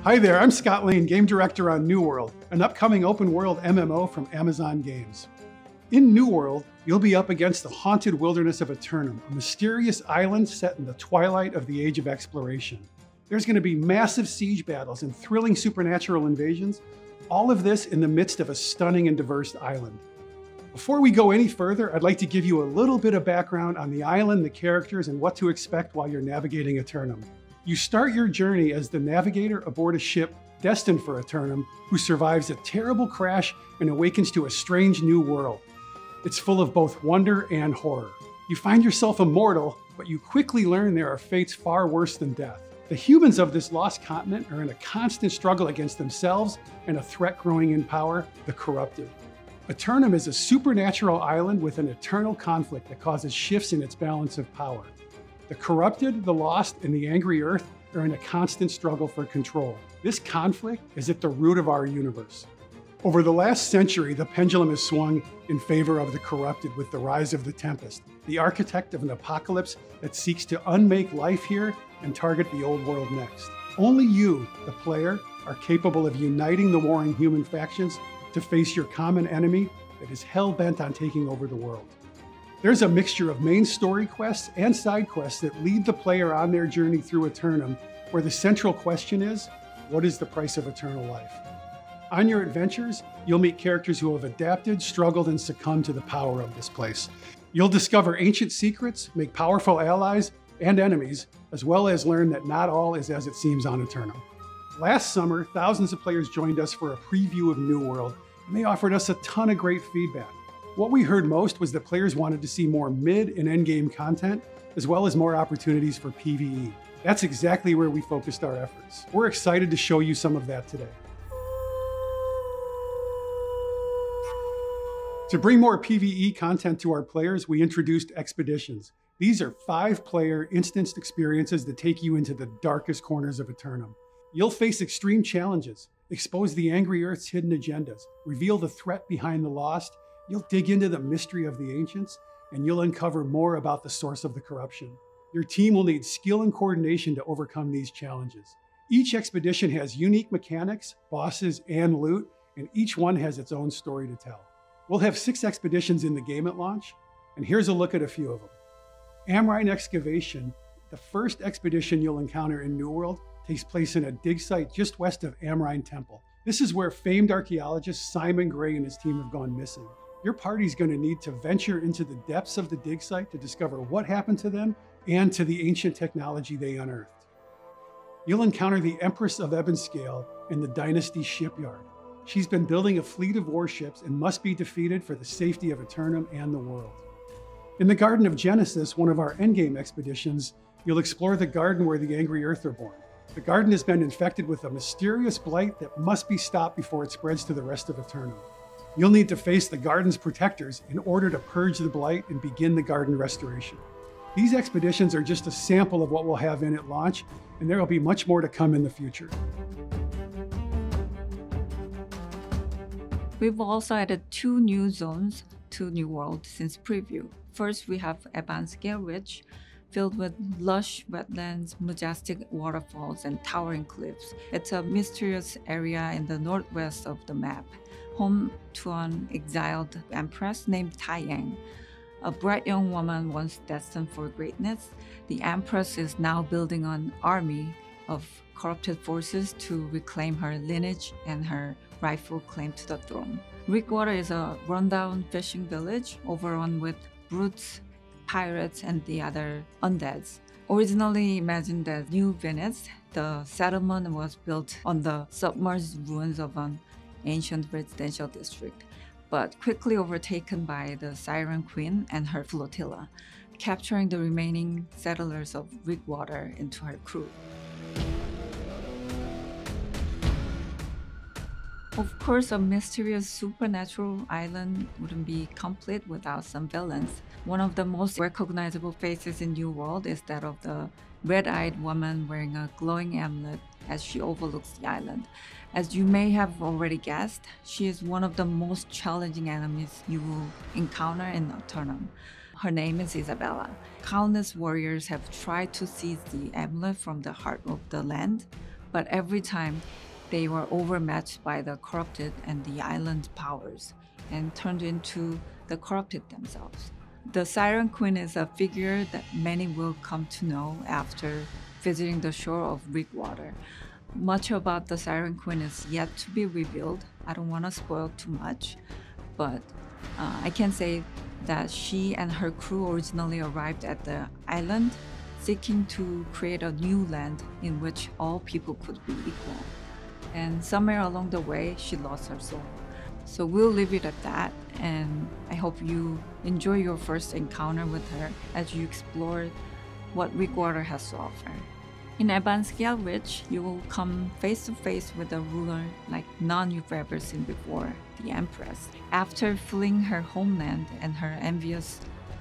Hi there, I'm Scott Lane, Game Director on New World, an upcoming open-world MMO from Amazon Games. In New World, you'll be up against the haunted wilderness of Aeternum, a mysterious island set in the twilight of the Age of Exploration. There's going to be massive siege battles and thrilling supernatural invasions, all of this in the midst of a stunning and diverse island. Before we go any further, I'd like to give you a little bit of background on the island, the characters, and what to expect while you're navigating Aeternum. You start your journey as the navigator aboard a ship destined for Aeternum, who survives a terrible crash and awakens to a strange new world. It's full of both wonder and horror. You find yourself immortal, but you quickly learn there are fates far worse than death. The humans of this lost continent are in a constant struggle against themselves and a threat growing in power, the corrupted. Aeternum is a supernatural island with an eternal conflict that causes shifts in its balance of power. The corrupted, the lost, and the angry Earth are in a constant struggle for control. This conflict is at the root of our universe. Over the last century, the pendulum has swung in favor of the corrupted with the rise of the Tempest, the architect of an apocalypse that seeks to unmake life here and target the old world next. Only you, the player, are capable of uniting the warring human factions to face your common enemy that is hell-bent on taking over the world. There's a mixture of main story quests and side quests that lead the player on their journey through Aeternum, where the central question is, what is the price of eternal life? On your adventures, you'll meet characters who have adapted, struggled, and succumbed to the power of this place. You'll discover ancient secrets, make powerful allies and enemies, as well as learn that not all is as it seems on Aeternum. Last summer, thousands of players joined us for a preview of New World, and they offered us a ton of great feedback. What we heard most was that players wanted to see more mid and end game content, as well as more opportunities for PvE. That's exactly where we focused our efforts. We're excited to show you some of that today. To bring more PvE content to our players, we introduced Expeditions. These are 5-player instanced experiences that take you into the darkest corners of Aeternum. You'll face extreme challenges, expose the angry Earth's hidden agendas, reveal the threat behind the lost. You'll dig into the mystery of the ancients, and you'll uncover more about the source of the corruption. Your team will need skill and coordination to overcome these challenges. Each expedition has unique mechanics, bosses, and loot, and each one has its own story to tell. We'll have 6 expeditions in the game at launch, and here's a look at a few of them. Amrine Excavation, the first expedition you'll encounter in New World, takes place in a dig site just west of Amrine Temple. This is where famed archaeologist Simon Gray and his team have gone missing. Your party's going to need to venture into the depths of the dig site to discover what happened to them and to the ancient technology they unearthed. You'll encounter the Empress of Ebonscale in the Dynasty shipyard. She's been building a fleet of warships and must be defeated for the safety of Aeternum and the world. In the Garden of Genesis, one of our endgame expeditions, you'll explore the garden where the angry Earth are born. The garden has been infected with a mysterious blight that must be stopped before it spreads to the rest of Aeternum. You'll need to face the garden's protectors in order to purge the blight and begin the garden restoration. These expeditions are just a sample of what we'll have in at launch, and there will be much more to come in the future. We've also added 2 new zones to New World since preview. First, we have Ebonscale Ridge, filled with lush wetlands, majestic waterfalls, and towering cliffs. It's a mysterious area in the northwest of the map, home to an exiled empress named Taiyang. A bright young woman once destined for greatness, the empress is now building an army of corrupted forces to reclaim her lineage and her rightful claim to the throne. Rigwater is a rundown fishing village overrun with brutes, pirates, and the other undeads. Originally imagined as New Venice, the settlement was built on the submerged ruins of an ancient residential district, but quickly overtaken by the Siren Queen and her flotilla, capturing the remaining settlers of Rigwater into her crew. Of course, a mysterious supernatural island wouldn't be complete without some villains. One of the most recognizable faces in New World is that of the red-eyed woman wearing a glowing amulet as she overlooks the island. As you may have already guessed, she is one of the most challenging enemies you will encounter in Aeternum. Her name is Isabella. Countless warriors have tried to seize the amulet from the heart of the land, but every time they were overmatched by the corrupted and the island powers and turned into the corrupted themselves. The Siren Queen is a figure that many will come to know after visiting the shore of Rickwater. Much about the Siren Queen is yet to be revealed. I don't want to spoil too much, but I can say that she and her crew originally arrived at the island seeking to create a new land in which all people could be equal. And somewhere along the way, she lost her soul. So we'll leave it at that, and I hope you enjoy your first encounter with her as you explore what Rickwater has to offer. In Abanscale Ridge, you will come face to face with a ruler like none you've ever seen before, the Empress. After fleeing her homeland and her envious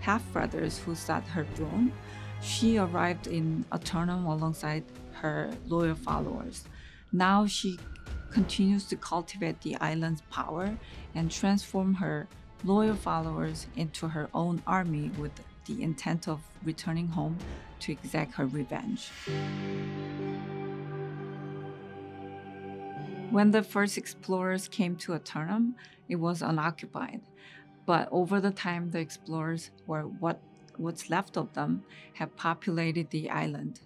half-brothers who sought her throne, she arrived in Aeternum alongside her loyal followers. Now she continues to cultivate the island's power and transform her loyal followers into her own army with the intent of returning home to exact her revenge. When the first explorers came to Aeternum, it was unoccupied. But over the time, the explorers, or what's left of them, have populated the island.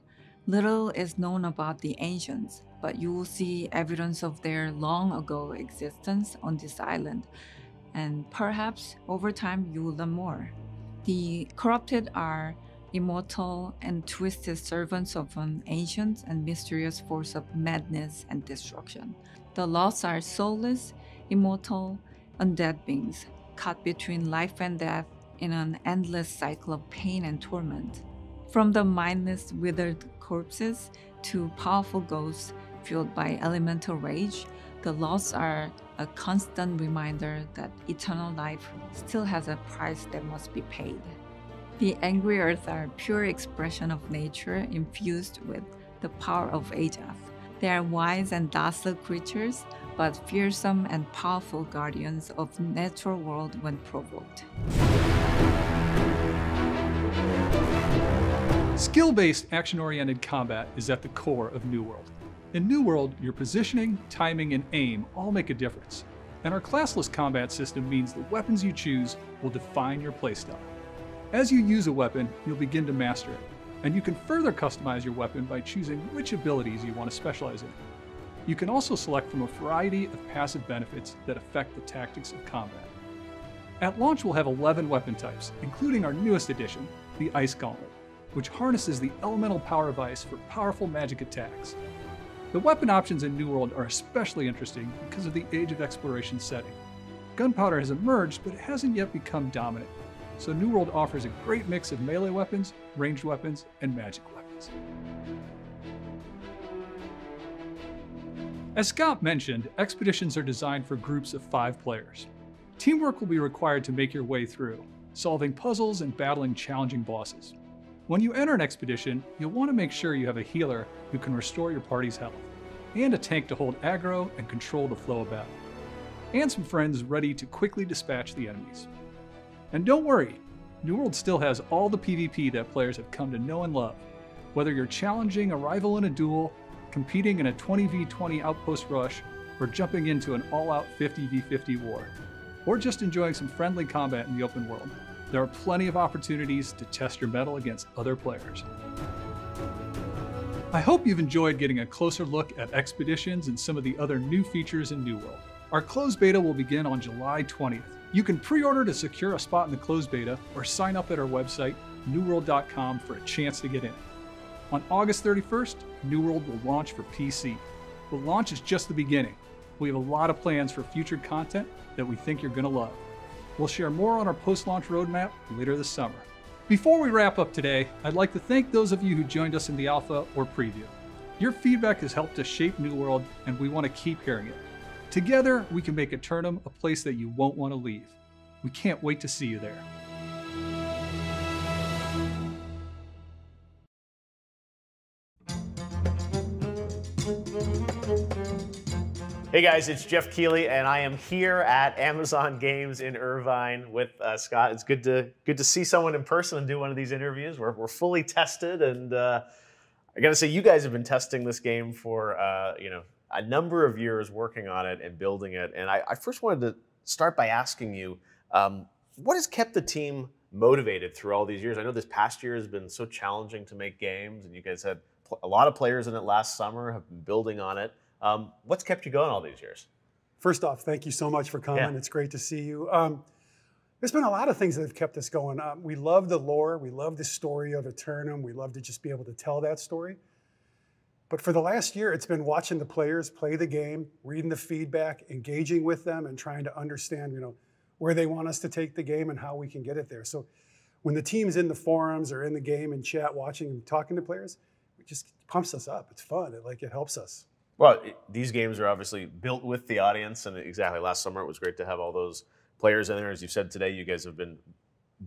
Little is known about the ancients, but you will see evidence of their long ago existence on this island, and perhaps over time you will learn more. The corrupted are immortal and twisted servants of an ancient and mysterious force of madness and destruction. The lost are soulless, immortal, undead beings, caught between life and death in an endless cycle of pain and torment. From the mindless, withered corpses to powerful ghosts fueled by elemental rage, the lost are a constant reminder that eternal life still has a price that must be paid. The angry earth are a pure expression of nature infused with the power of Ajath. They are wise and docile creatures, but fearsome and powerful guardians of the natural world when provoked. Skill-based, action-oriented combat is at the core of New World. In New World, your positioning, timing, and aim all make a difference. And our classless combat system means the weapons you choose will define your playstyle. As you use a weapon, you'll begin to master it, and you can further customize your weapon by choosing which abilities you want to specialize in. You can also select from a variety of passive benefits that affect the tactics of combat. At launch, we'll have 11 weapon types, including our newest addition, the Ice Gauntlet, which harnesses the elemental power of ice for powerful magic attacks. The weapon options in New World are especially interesting because of the Age of Exploration setting. Gunpowder has emerged, but it hasn't yet become dominant, so New World offers a great mix of melee weapons, ranged weapons, and magic weapons. As Scott mentioned, expeditions are designed for groups of 5 players. Teamwork will be required to make your way through, solving puzzles and battling challenging bosses. When you enter an expedition, you'll want to make sure you have a healer who can restore your party's health, and a tank to hold aggro and control the flow of battle, and some friends ready to quickly dispatch the enemies. And don't worry, New World still has all the PvP that players have come to know and love. Whether you're challenging a rival in a duel, competing in a 20v20 outpost rush, or jumping into an all-out 50v50 war, or just enjoying some friendly combat in the open world, there are plenty of opportunities to test your mettle against other players. I hope you've enjoyed getting a closer look at expeditions and some of the other new features in New World. Our closed beta will begin on July 20th. You can pre-order to secure a spot in the closed beta or sign up at our website, newworld.com, for a chance to get in. On August 31st, New World will launch for PC. The launch is just the beginning. We have a lot of plans for future content that we think you're going to love. We'll share more on our post-launch roadmap later this summer. Before we wrap up today, I'd like to thank those of you who joined us in the alpha or preview. Your feedback has helped us shape New World, and we want to keep hearing it. Together, we can make Aeternum a place that you won't want to leave. We can't wait to see you there. Hey guys, it's Jeff Keighley, and I am here at Amazon Games in Irvine with Scott. It's good to see someone in person and do one of these interviews. We're fully tested, and I got to say, you guys have been testing this game for a number of years, working on it and building it. And I first wanted to start by asking you, what has kept the team motivated through all these years? I know this past year has been so challenging to make games, and you guys had a lot of players in it last summer, have been building on it. What's kept you going all these years? First off, thank you so much for coming. Yeah. It's great to see you. There's been a lot of things that have kept us going. We love the lore. We love the story of Eternum. We love to just be able to tell that story. But for the last year, it's been watching the players play the game, reading the feedback, engaging with them, and trying to understand, where they want us to take the game and how we can get it there. So when the team's in the forums or in the game and chat, watching and talking to players, it just pumps us up. It's fun. It helps us. Well, these games are obviously built with the audience, and exactly last summer it was great to have all those players in there. As you said today, you guys have been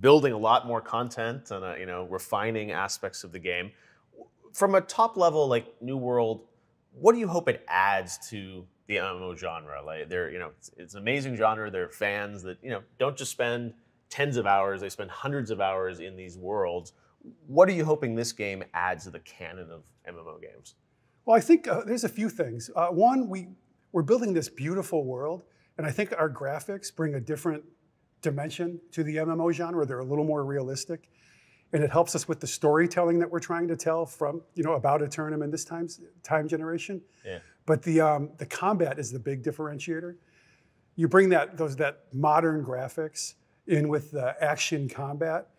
building a lot more content and refining aspects of the game. From a top level, like New World, what do you hope it adds to the MMO genre? Like, it's an amazing genre. There are fans that don't just spend tens of hours; they spend hundreds of hours in these worlds. What are you hoping this game adds to the canon of MMO games? Well, I think there's a few things. One, we're building this beautiful world, and I think our graphics bring a different dimension to the MMO genre. They're a little more realistic, and it helps us with the storytelling that we're trying to tell from about Eternum in this time generation. Yeah. But the combat is the big differentiator. You bring that modern graphics in with the action combat,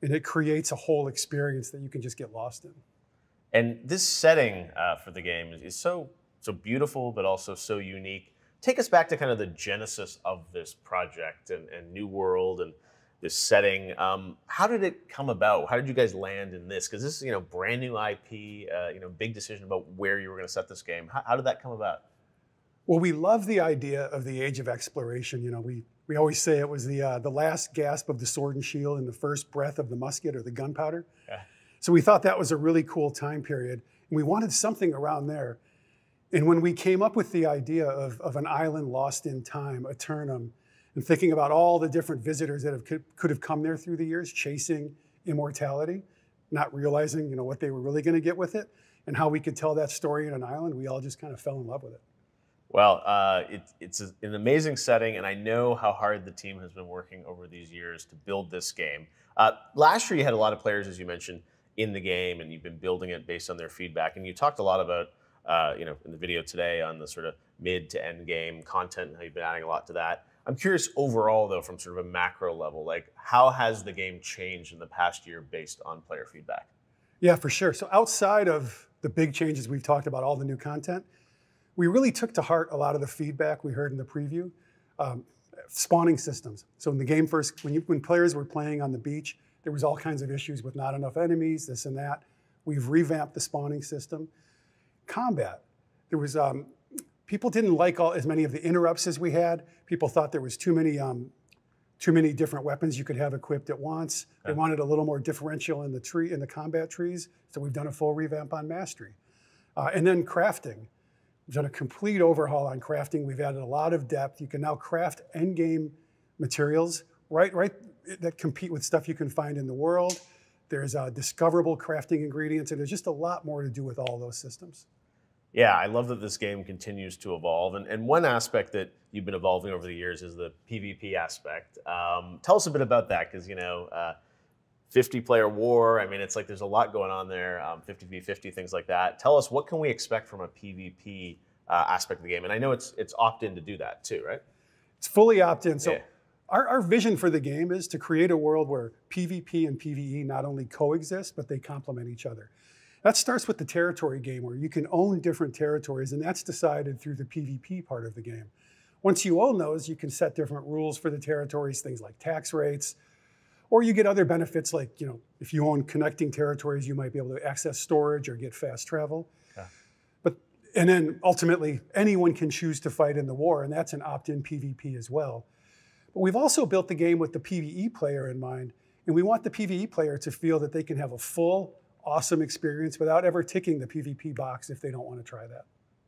and it creates a whole experience that you can just get lost in. And this setting for the game is so beautiful, but also so unique. Take us back to kind of the genesis of this project and New World and this setting. How did it come about? How did you guys land in this? Because this is brand new IP, big decision about where you were going to set this game. How did that come about? Well, we love the idea of the age of exploration. We always say it was the last gasp of the sword and shield and the first breath of the musket or the gunpowder. Yeah. So we thought that was a really cool time period, and we wanted something around there. And when we came up with the idea of an island lost in time, Eternum, and thinking about all the different visitors that could have come there through the years, chasing immortality, not realizing what they were really going to get with it, and how we could tell that story in an island, we all just kind of fell in love with it. Well, it's an amazing setting, and I know how hard the team has been working over these years to build this game. Last year, you had a lot of players, as you mentioned, in the game, and you've been building it based on their feedback. And you talked a lot about, in the video today on the sort of mid to end game content and how you've been adding a lot to that. I'm curious overall, though, from sort of a macro level, like how has the game changed in the past year based on player feedback? Yeah, for sure. So outside of the big changes we've talked about, all the new content, we really took to heart a lot of the feedback we heard in the preview. Spawning systems. So in the game first, when players were playing on the beach, there was all kinds of issues with not enough enemies, this and that. We've revamped the spawning system. Combat. There was people didn't like as many of the interrupts as we had. People thought there was too many different weapons you could have equipped at once. They wanted a little more differential in the combat trees. So we've done a full revamp on mastery. And then crafting. We've done a complete overhaul on crafting. We've added a lot of depth. You can now craft endgame materials right that compete with stuff you can find in the world. There's discoverable crafting ingredients, and there's just a lot more to do with all those systems. Yeah, I love that this game continues to evolve. And one aspect that you've been evolving over the years is the PvP aspect. Tell us a bit about that, because 50-player war, I mean, it's like there's a lot going on there, 50v50, things like that. Tell us, what can we expect from a PvP aspect of the game? And I know it's opt-in to do that too, right? It's fully opt-in. So yeah. Our vision for the game is to create a world where PvP and PvE not only coexist, but they complement each other. That starts with the territory game, where you can own different territories, and that's decided through the PvP part of the game. Once you own those, you can set different rules for the territories, things like tax rates, or you get other benefits like, if you own connecting territories, you might be able to access storage or get fast travel. Yeah. And then ultimately, anyone can choose to fight in the war, and that's an opt-in PvP as well. But we've also built the game with the PvE player in mind, and we want the PvE player to feel that they can have a full, awesome experience without ever ticking the PvP box if they don't want to try that.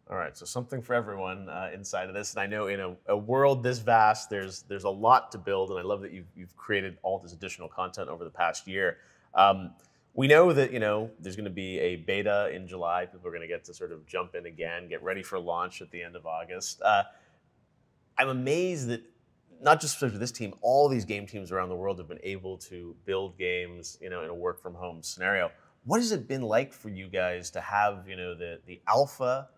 All right, so something for everyone inside of this. And I know in a world this vast, there's a lot to build, and I love that you've created all this additional content over the past year. We know that there's going to be a beta in July. People are going to get to sort of jump in again, get ready for launch at the end of August. I'm amazed that not just for this team, all these game teams around the world have been able to build games, in a work from home scenario. What has it been like for you guys to have, the alpha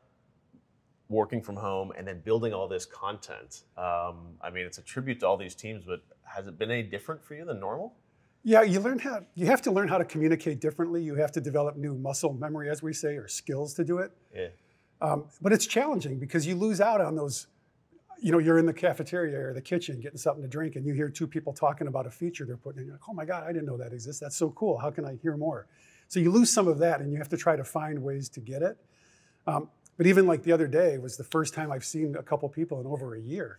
working from home and then building all this content? I mean, it's a tribute to all these teams, but has it been any different for you than normal? Yeah, you have to learn how to communicate differently. You have to develop new muscle memory, as we say, or skills to do it. Yeah. But it's challenging because you lose out on those. You're in the cafeteria or the kitchen getting something to drink, and you hear two people talking about a feature they're putting in. You're like, oh my God, I didn't know that exists. That's so cool. How can I hear more? So you lose some of that, and you have to try to find ways to get it. But even like the other day was the first time I've seen a couple people in over a year.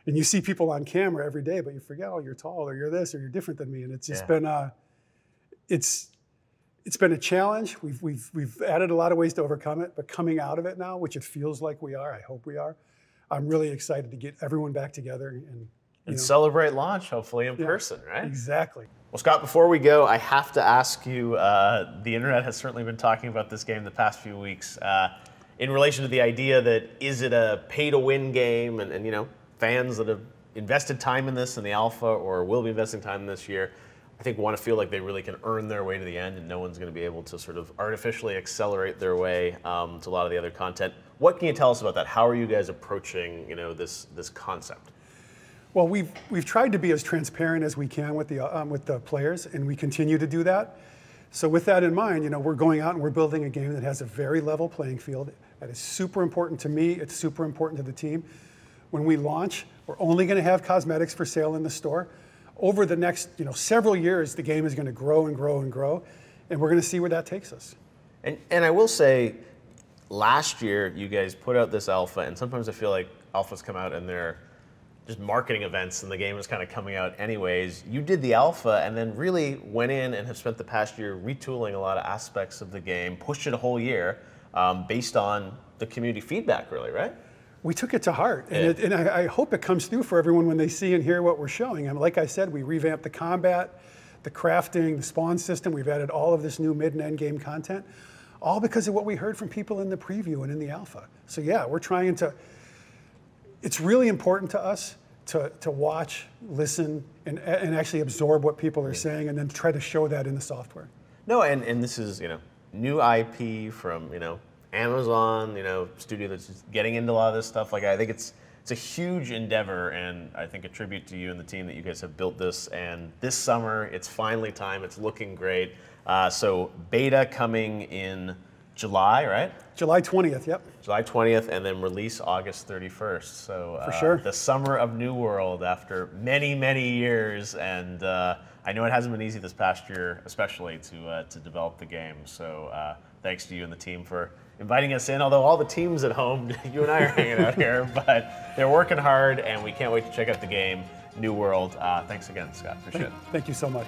And you see people on camera every day, but you forget, oh, you're tall, or you're this, or you're different than me. And it's just been it's been a challenge. We've added a lot of ways to overcome it, but coming out of it now, which it feels like we are, I hope we are, I'm really excited to get everyone back together and celebrate launch, hopefully in person, right? Exactly. Well, Scott, before we go, I have to ask you, the internet has certainly been talking about this game the past few weeks in relation to the idea that is it a pay-to-win game, and fans that have invested time in this in the alpha or will be investing time in this year, I think want to feel like they really can earn their way to the end and no one's going to be able to sort of artificially accelerate their way to a lot of the other content. What can you tell us about that? How are you guys approaching this concept? Well, we've tried to be as transparent as we can with the players, and we continue to do that. So with that in mind, we're going out and we're building a game that has a very level playing field. That is super important to me. It's super important to the team. When we launch, we're only going to have cosmetics for sale in the store. Over the next several years, the game is going to grow and grow and grow, and we're going to see where that takes us. And I will say, last year you guys put out this alpha, and sometimes I feel like alphas come out and they're just marketing events and the game is kind of coming out anyways. You did the alpha and then really went in and have spent the past year retooling a lot of aspects of the game, pushed it a whole year based on the community feedback, really, right? We took it to heart, and I hope it comes through for everyone when they see and hear what we're showing. And like I said, we revamped the combat, the crafting, the spawn system. We've added all of this new mid and end game content, all because of what we heard from people in the preview and in the alpha. So yeah, we're trying to, it's really important to us to watch, listen, and actually absorb what people are saying and then try to show that in the software. No, and this is, new IP from, Amazon, studio that's just getting into a lot of this stuff. Like, I think it's a huge endeavor, and I think a tribute to you and the team that you guys have built this. And this summer, it's finally time. It's looking great. So beta coming in July, right? July 20th, yep. July 20th, and then release August 31st. So for sure. The summer of New World after many, many years. And I know it hasn't been easy this past year, especially to develop the game. So thanks to you and the team for inviting us in, although all the teams at home, you and I are hanging out here, but they're working hard, and we can't wait to check out the game, New World. Thanks again, Scott. Appreciate it. Thank you so much.